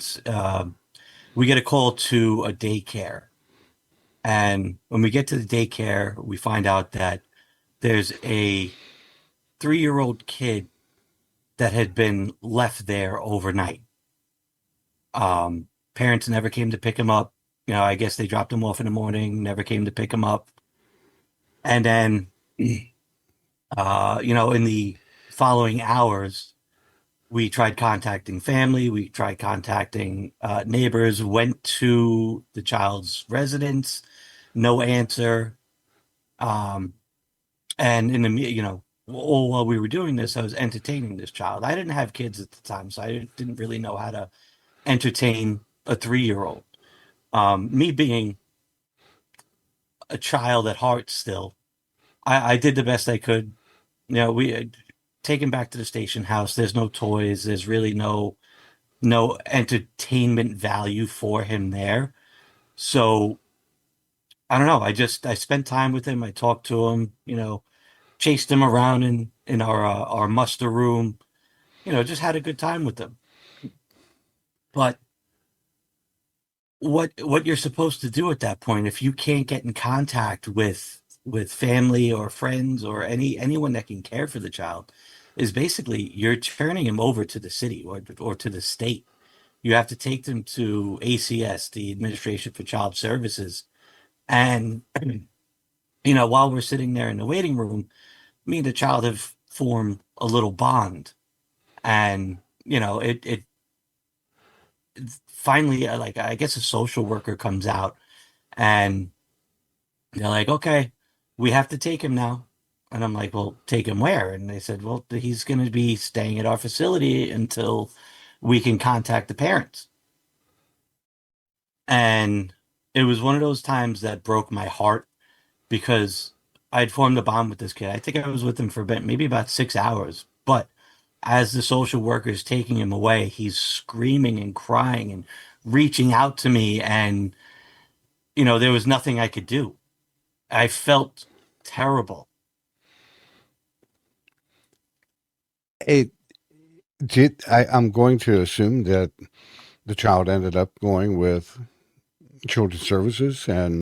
instance, we get a call to a daycare. And when we get to the daycare, we find out that there's a 3-year-old kid that had been left there overnight. Parents never came to pick him up. I guess they dropped him off in the morning, never came to pick him up. And then, in the following hours, we tried contacting family, we tried contacting neighbors, went to the child's residence, no answer. Um, and all while we were doing this, I was entertaining this child. I didn't have kids at the time, so I didn't really know how to entertain a 3-year-old. Me being a child at heart still, I did the best I could. We had taken back to the station house. There's no toys. There's really no entertainment value for him there. So I don't know. I spent time with him. I talked to him. Chased him around in our muster room. Just had a good time with him. But what you're supposed to do at that point, if you can't get in contact with family or friends or anyone that can care for the child, is basically you're turning him over to the city or to the state. You have to take them to ACS, the Administration for Child Services. And while we're sitting there in the waiting room, me and the child have formed a little bond. And it finally, like, I guess a social worker comes out, and they're like, okay, we have to take him now. And I'm like, well, take him where? And they said, well, he's going to be staying at our facility until we can contact the parents. And it was one of those times that broke my heart, because I'd formed a bond with this kid. I think I was with him for maybe about 6 hours. But as the social worker is taking him away, he's screaming and crying and reaching out to me. And, there was nothing I could do. I felt terrible. It I'm going to assume that the child ended up going with children's services and